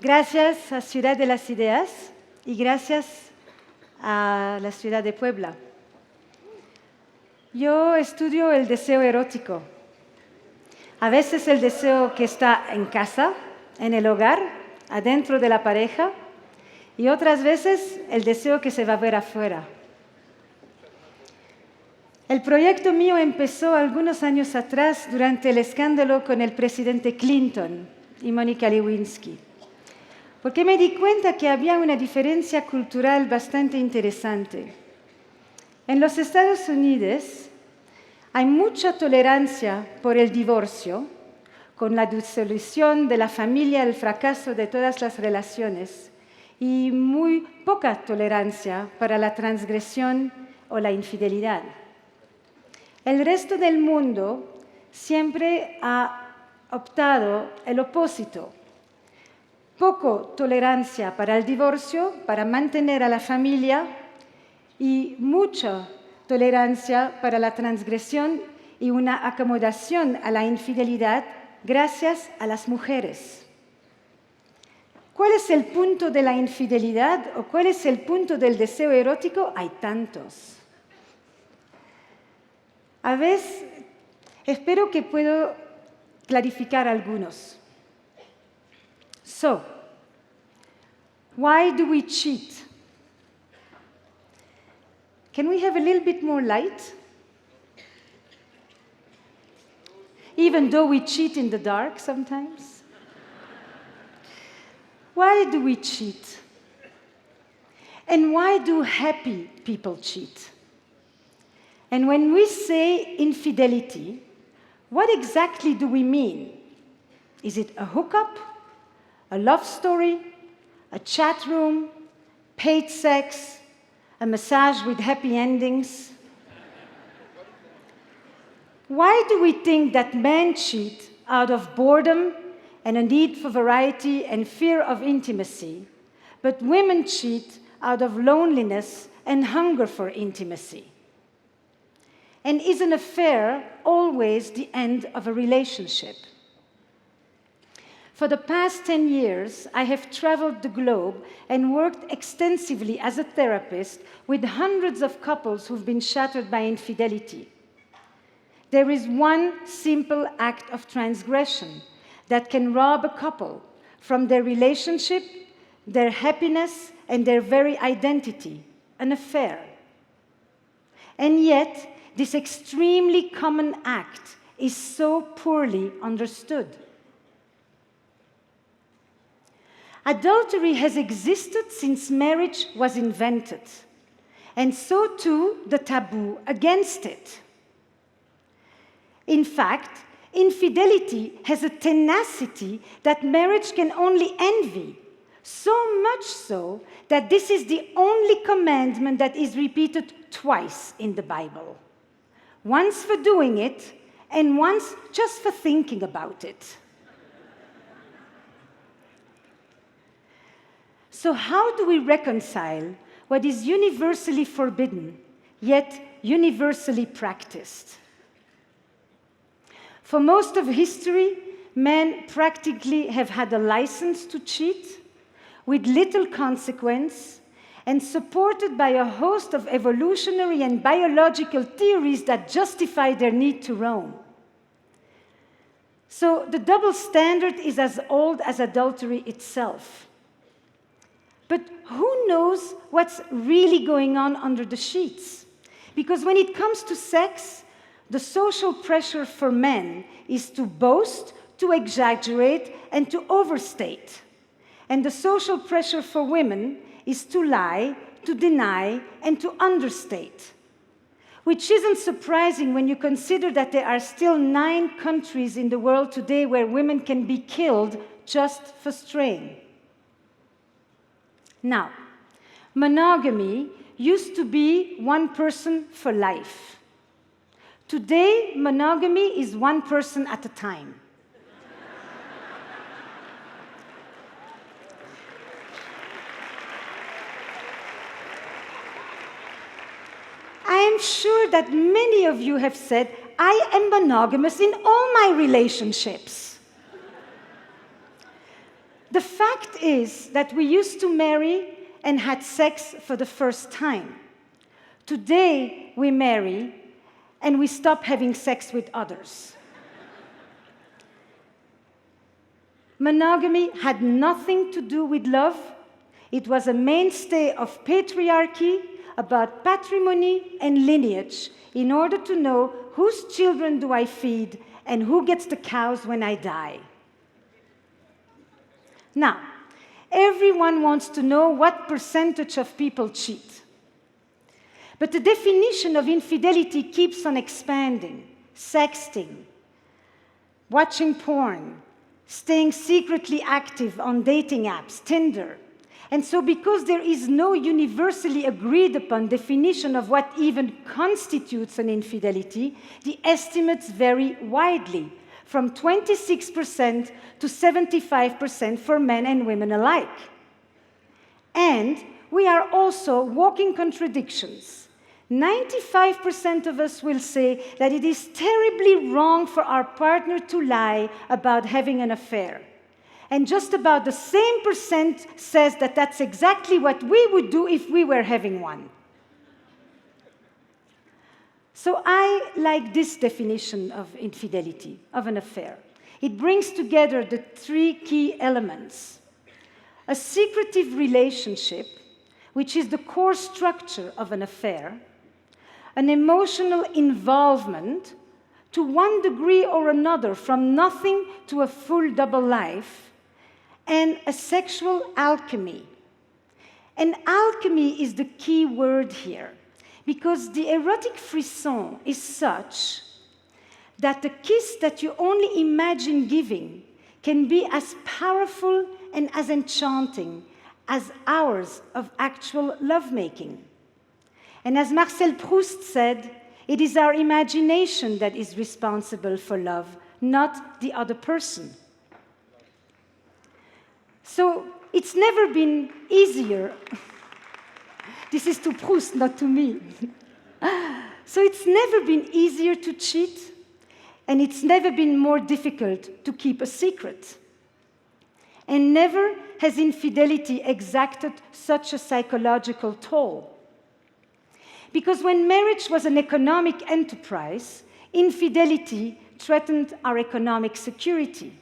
Gracias a Ciudad de las Ideas y gracias a la ciudad de Puebla. Yo estudio el deseo erótico. A veces el deseo que está en casa, en el hogar, adentro de la pareja, y otras veces el deseo que se va a ver afuera. El proyecto mío empezó algunos años atrás durante el escándalo con el presidente Clinton y Mónica Lewinsky, porque me di cuenta que había una diferencia cultural bastante interesante. En los Estados Unidos hay mucha tolerancia por el divorcio, con la disolución de la familia, el fracaso de todas las relaciones, y muy poca tolerancia para la transgresión o la infidelidad. El resto del mundo siempre ha optado el opuesto. Poco tolerancia para el divorcio, para mantener a la familia, y mucha tolerancia para la transgresión y una acomodación a la infidelidad gracias a las mujeres. ¿Cuál es el punto de la infidelidad o cuál es el punto del deseo erótico? Hay tantos. A veces, espero que puedo clarificar algunos. So, why do we cheat? Can we have a little bit more light? Even though we cheat in the dark sometimes. Why do we cheat? And why do happy people cheat? And when we say infidelity, what exactly do we mean? Is it a hookup? A love story, a chat room, paid sex, a massage with happy endings? Why do we think that men cheat out of boredom and a need for variety and fear of intimacy, but women cheat out of loneliness and hunger for intimacy? And is an affair always the end of a relationship? For the past 10 years, I have traveled the globe and worked extensively as a therapist with hundreds of couples who've been shattered by infidelity. There is one simple act of transgression that can rob a couple from their relationship, their happiness, and their very identity, an affair. And yet, this extremely common act is so poorly understood. Adultery has existed since marriage was invented, and so too the taboo against it. In fact, infidelity has a tenacity that marriage can only envy, so much so that this is the only commandment that is repeated twice in the Bible. Once for doing it, and once just for thinking about it. So how do we reconcile what is universally forbidden, yet universally practiced? For most of history, men practically have had a license to cheat, with little consequence, and supported by a host of evolutionary and biological theories that justify their need to roam. So the double standard is as old as adultery itself. But who knows what's really going on under the sheets? Because when it comes to sex, the social pressure for men is to boast, to exaggerate, and to overstate. And the social pressure for women is to lie, to deny, and to understate. Which isn't surprising when you consider that there are still 9 countries in the world today where women can be killed just for straying. Now, monogamy used to be one person for life. Today, monogamy is one person at a time. I am sure that many of you have said, I am monogamous in all my relationships. The fact fact is that we used to marry and had sex for the first time. Today, we marry and we stop having sex with others. Monogamy had nothing to do with love. It was a mainstay of patriarchy about patrimony and lineage in order to know whose children do I feed and who gets the cows when I die. Now, everyone wants to know what percentage of people cheat. But the definition of infidelity keeps on expanding. Sexting, watching porn, staying secretly active on dating apps, Tinder. And so because there is no universally agreed upon definition of what even constitutes an infidelity, the estimates vary widely, from 26% to 75% for men and women alike. And we are also walking contradictions. 95% of us will say that it is terribly wrong for our partner to lie about having an affair. And just about the same percent says that that's exactly what we would do if we were having one. So I like this definition of infidelity, of an affair. It brings together the three key elements. A secretive relationship, which is the core structure of an affair, an emotional involvement to one degree or another, from nothing to a full double life, and a sexual alchemy. And alchemy is the key word here, because the erotic frisson is such that the kiss that you only imagine giving can be as powerful and as enchanting as hours of actual lovemaking. And as Marcel Proust said, it is our imagination that is responsible for love, not the other person. So it's never been easier. This is to Proust, not to me. So it's never been easier to cheat, and it's never been more difficult to keep a secret. And never has infidelity exacted such a psychological toll. Because when marriage was an economic enterprise, infidelity threatened our economic security.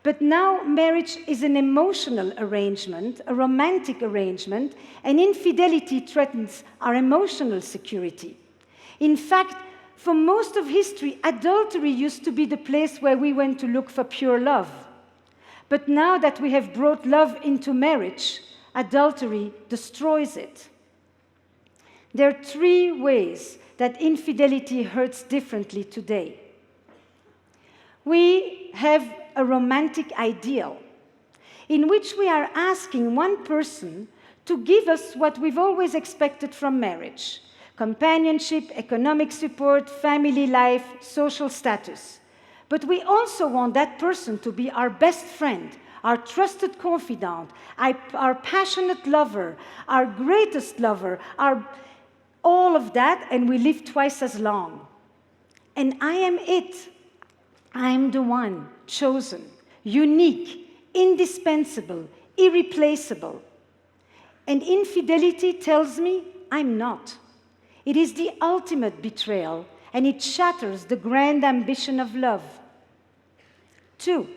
But now marriage is an emotional arrangement, a romantic arrangement, and infidelity threatens our emotional security. In fact, for most of history, adultery used to be the place where we went to look for pure love. But now that we have brought love into marriage, adultery destroys it. There are three ways that infidelity hurts differently today. We have a romantic ideal in which we are asking one person to give us what we've always expected from marriage: companionship, economic support, family life, social status. But we also want that person to be our best friend, our trusted confidant, our passionate lover, our greatest lover, all of that, and we live twice as long. And I am it. I am the one chosen, unique, indispensable, irreplaceable. And infidelity tells me I'm not. It is the ultimate betrayal, and it shatters the grand ambition of love. 2,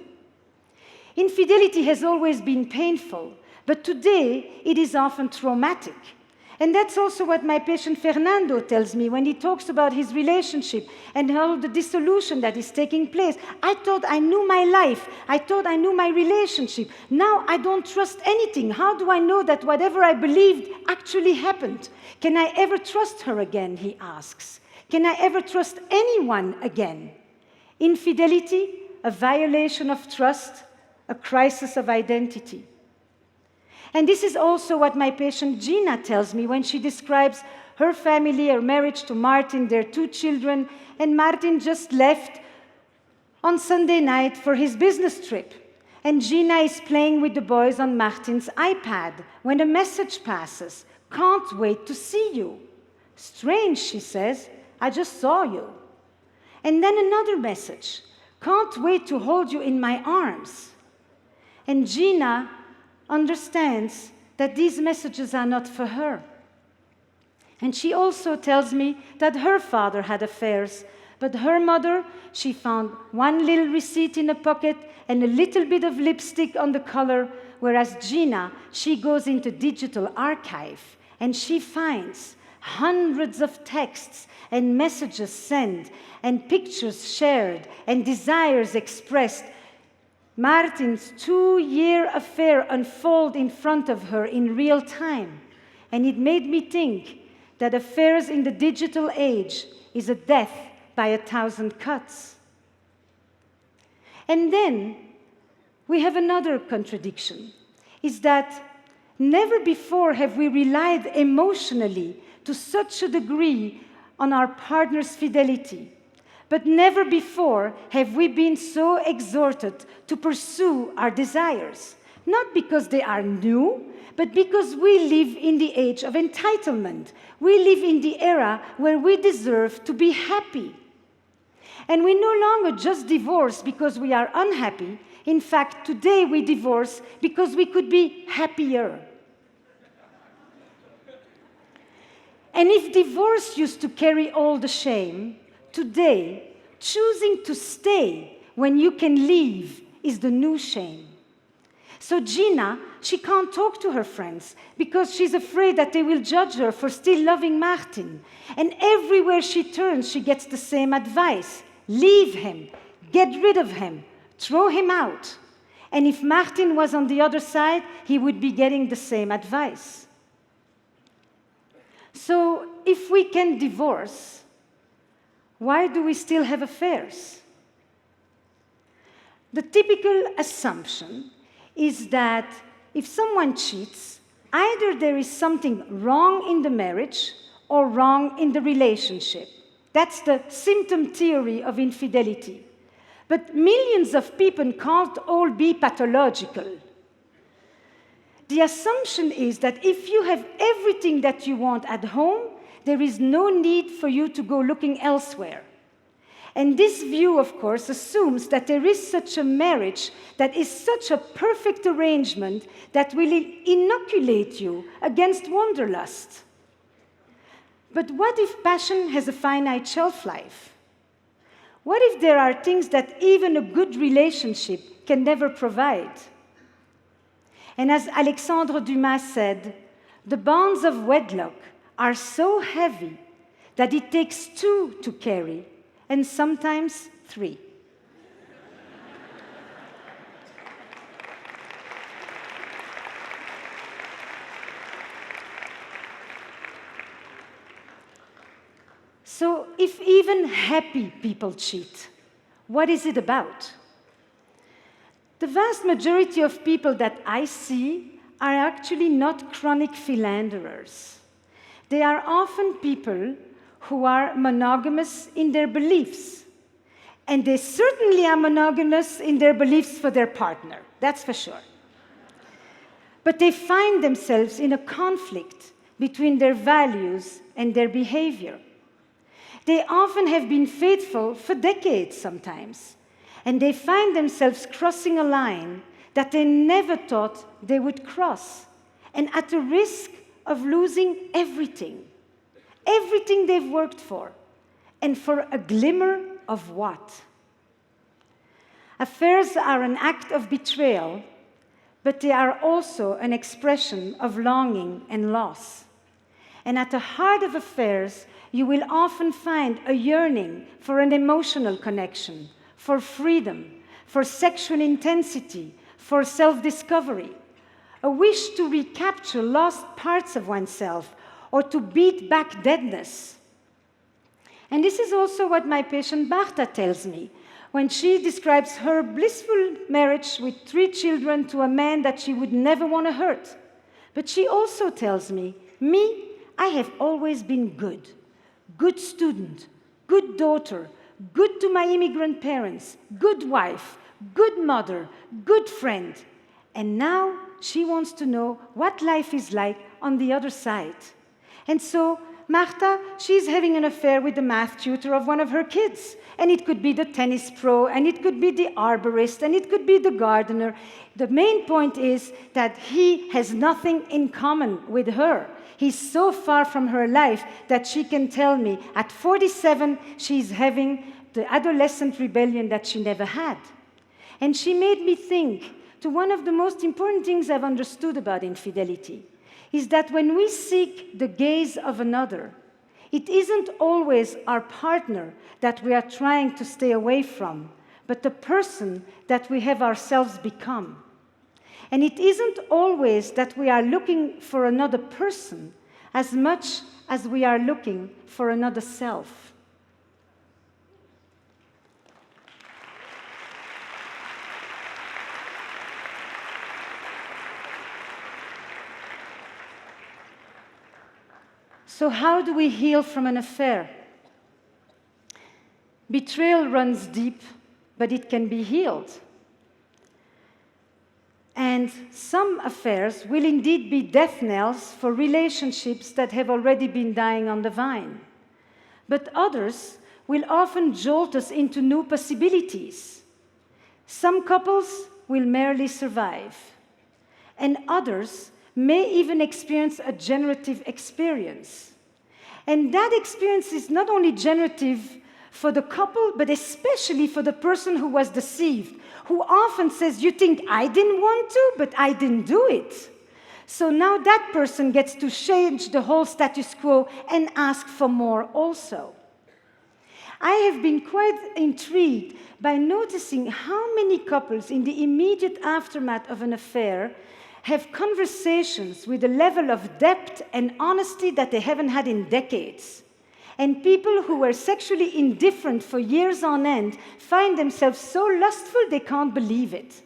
infidelity has always been painful, but today it is often traumatic. And that's also what my patient Fernando tells me when he talks about his relationship and how the dissolution that is taking place. I thought I knew my life. I thought I knew my relationship. Now I don't trust anything. How do I know that whatever I believed actually happened? Can I ever trust her again, he asks. Can I ever trust anyone again? Infidelity, a violation of trust, a crisis of identity. And this is also what my patient Gina tells me when she describes her family, her marriage to Martin, their 2 children, and Martin just left on Sunday night for his business trip. And Gina is playing with the boys on Martin's iPad when a message passes. Can't wait to see you. Strange, she says, I just saw you. And then another message. Can't wait to hold you in my arms. And Gina understands that these messages are not for her. And she also tells me that her father had affairs, but her mother, she found one little receipt in a pocket and a little bit of lipstick on the collar, whereas Gina, she goes into digital archive and she finds hundreds of texts and messages sent and pictures shared and desires expressed. Martin's 2-year affair unfold in front of her in real time. And it made me think that affairs in the digital age is a death by 1,000 cuts. And then we have another contradiction, is that never before have we relied emotionally to such a degree on our partner's fidelity, but never before have we been so exhorted to pursue our desires, not because they are new, but because we live in the age of entitlement. We live in the era where we deserve to be happy. And we no longer just divorce because we are unhappy. In fact, today we divorce because we could be happier. And if divorce used to carry all the shame, today, choosing to stay when you can leave is the new shame. So Gina, she can't talk to her friends because she's afraid that they will judge her for still loving Martin. And everywhere she turns, she gets the same advice. Leave him, get rid of him, throw him out. And if Martin was on the other side, he would be getting the same advice. So if we can divorce, why do we still have affairs? The typical assumption is that if someone cheats, either there is something wrong in the marriage or wrong in the relationship. That's the symptom theory of infidelity. But millions of people can't all be pathological. The assumption is that if you have everything that you want at home, there is no need for you to go looking elsewhere. And this view, of course, assumes that there is such a marriage that is such a perfect arrangement that will inoculate you against wanderlust. But what if passion has a finite shelf life? What if there are things that even a good relationship can never provide? And as Alexandre Dumas said, the bonds of wedlock are so heavy that it takes 2 to carry, and sometimes 3. So if even happy people cheat, what is it about? The vast majority of people that I see are actually not chronic philanderers. They are often people who are monogamous in their beliefs. And they certainly are monogamous in their beliefs for their partner, that's for sure. But they find themselves in a conflict between their values and their behavior. They often have been faithful for decades sometimes, and they find themselves crossing a line that they never thought they would cross, and at the risk of losing everything they've worked for, and for a glimmer of what? Affairs are an act of betrayal, but they are also an expression of longing and loss. And at the heart of affairs, you will often find a yearning for an emotional connection, for freedom, for sexual intensity, for self-discovery, a wish to recapture lost parts of oneself or to beat back deadness. And this is also what my patient Marta tells me when she describes her blissful marriage with 3 children to a man that she would never want to hurt. But she also tells me, I have always been good. Good student, good daughter, good to my immigrant parents, good wife, good mother, good friend. And now she wants to know what life is like on the other side. And so Martha, she's having an affair with the math tutor of one of her kids. And it could be the tennis pro, and it could be the arborist, and it could be the gardener. The main point is that he has nothing in common with her. He's so far from her life that she can tell me at 47 she's having the adolescent rebellion that she never had. And she made me think to one of the most important things I've understood about infidelity is that when we seek the gaze of another, it isn't always our partner that we are trying to stay away from, but the person that we have ourselves become. And it isn't always that we are looking for another person as much as we are looking for another self. So how do we heal from an affair? Betrayal runs deep, but it can be healed. And some affairs will indeed be death knells for relationships that have already been dying on the vine. But others will often jolt us into new possibilities. Some couples will merely survive, and others may even experience a generative experience. And that experience is not only generative for the couple, but especially for the person who was deceived, who often says, "You think I didn't want to, but I didn't do it." So now that person gets to change the whole status quo and ask for more also. I have been quite intrigued by noticing how many couples in the immediate aftermath of an affair have conversations with a level of depth and honesty that they haven't had in decades. And people who were sexually indifferent for years on end find themselves so lustful they can't believe it.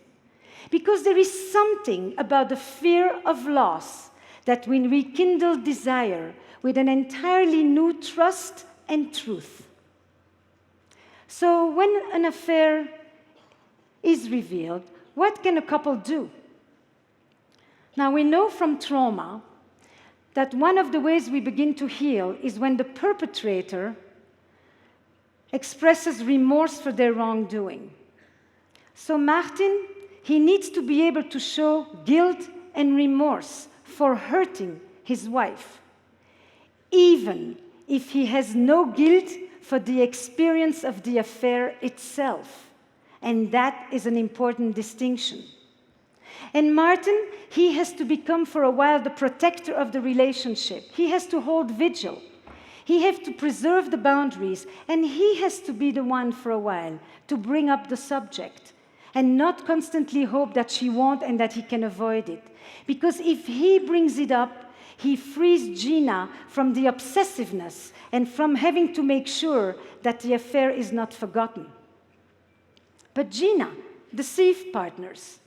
Because there is something about the fear of loss that will rekindle desire with an entirely new trust and truth. So when an affair is revealed, what can a couple do? Now, we know from trauma that one of the ways we begin to heal is when the perpetrator expresses remorse for their wrongdoing. So Martin, he needs to be able to show guilt and remorse for hurting his wife, even if he has no guilt for the experience of the affair itself. And that is an important distinction. And Martin, he has to become for a while the protector of the relationship. He has to hold vigil. He has to preserve the boundaries, and he has to be the one for a while to bring up the subject and not constantly hope that she won't and that he can avoid it. Because if he brings it up, he frees Gina from the obsessiveness and from having to make sure that the affair is not forgotten. But Gina, deceived partners,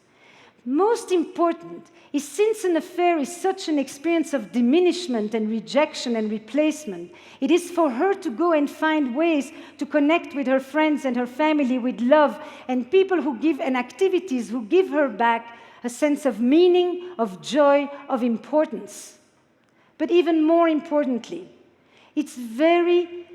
most important is, since an affair is such an experience of diminishment and rejection and replacement, it is for her to go and find ways to connect with her friends and her family with love and people who give and activities who give her back a sense of meaning, of joy, of importance. But even more importantly, it's very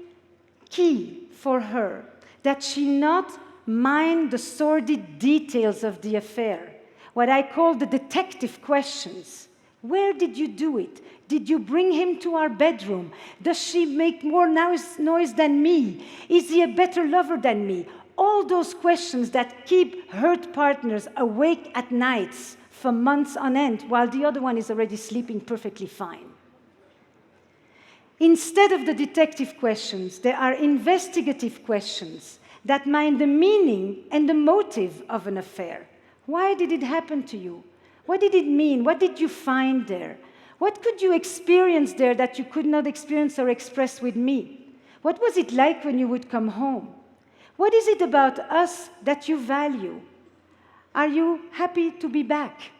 key for her that she not mind the sordid details of the affair. What I call the detective questions. Where did you do it? Did you bring him to our bedroom? Does she make more noise than me? Is he a better lover than me? All those questions that keep hurt partners awake at nights for months on end while the other one is already sleeping perfectly fine. Instead of the detective questions, there are investigative questions that mine the meaning and the motive of an affair. Why did it happen to you? What did it mean? What did you find there? What could you experience there that you could not experience or express with me? What was it like when you would come home? What is it about us that you value? Are you happy to be back?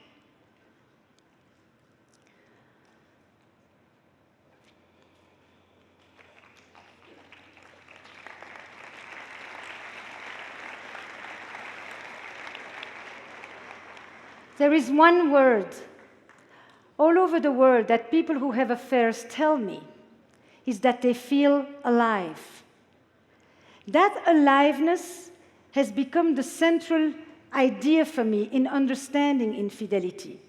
There is one word all over the world that people who have affairs tell me. is that they feel alive. That aliveness has become the central idea for me in understanding infidelity.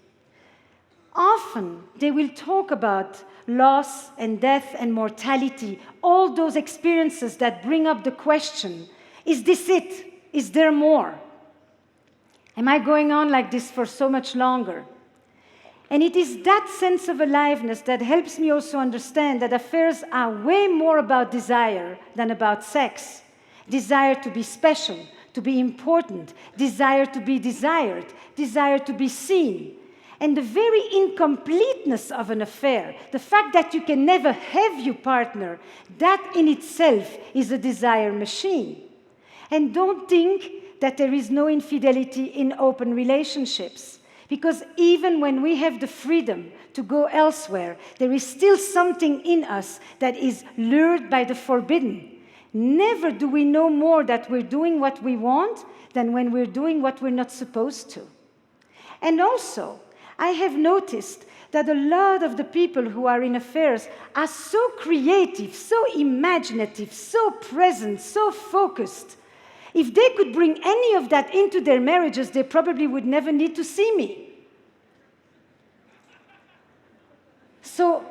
Often, they will talk about loss and death and mortality, all those experiences that bring up the question, is this it? Is there more? Am I going on like this for so much longer? And it is that sense of aliveness that helps me also understand that affairs are way more about desire than about sex. Desire to be special, to be important, desire to be desired, desire to be seen. And the very incompleteness of an affair, the fact that you can never have your partner, that in itself is a desire machine. And don't think that there is no infidelity in open relationships. Because even when we have the freedom to go elsewhere, there is still something in us that is lured by the forbidden. Never do we know more that we're doing what we want than when we're doing what we're not supposed to. And also, I have noticed that a lot of the people who are in affairs are so creative, so imaginative, so present, so focused. If they could bring any of that into their marriages, they probably would never need to see me. So,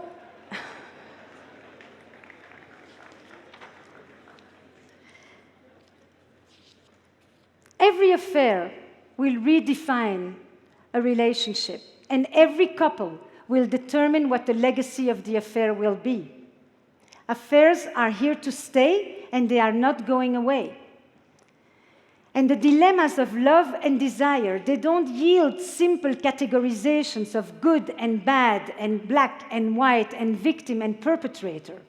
every affair will redefine a relationship, and every couple will determine what the legacy of the affair will be. Affairs are here to stay, and they are not going away. And the dilemmas of love and desire, they don't yield simple categorizations of good and bad and black and white and victim and perpetrator.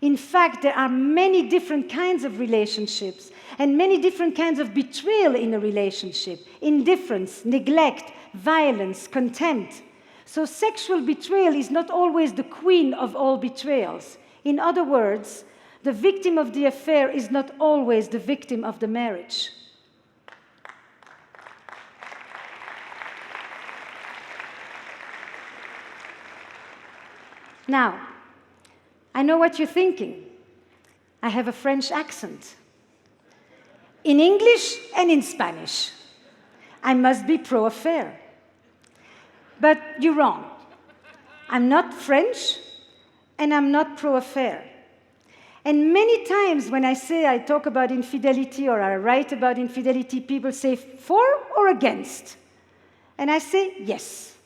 In fact, there are many different kinds of relationships and many different kinds of betrayal in a relationship: indifference, neglect, violence, contempt. So sexual betrayal is not always the queen of all betrayals. In other words, the victim of the affair is not always the victim of the marriage. Now, I know what you're thinking. I have a French accent. In English and in Spanish. I must be pro-affair. But you're wrong. I'm not French, and I'm not pro-affair. And many times when I talk about infidelity or I write about infidelity, people say, for or against? And I say, yes.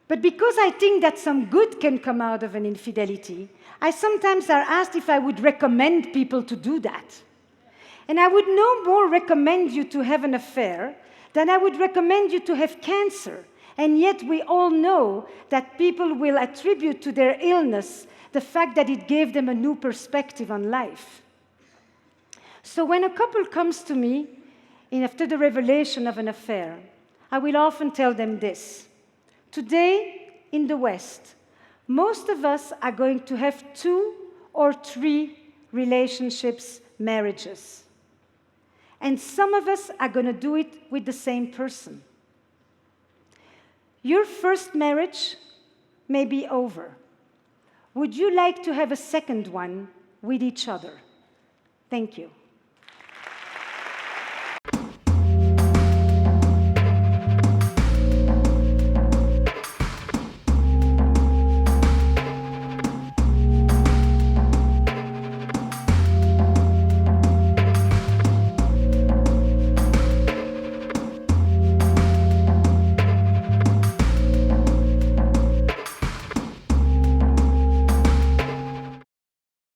But because I think that some good can come out of an infidelity, I sometimes are asked if I would recommend people to do that. And I would no more recommend you to have an affair than I would recommend you to have cancer. And yet we all know that people will attribute to their illness the fact that it gave them a new perspective on life. So when a couple comes to me after the revelation of an affair, I will often tell them this. Today, in the West, most of us are going to have 2 or 3 relationships, marriages. And some of us are going to do it with the same person. Your first marriage may be over. Would you like to have a second one with each other? Thank you.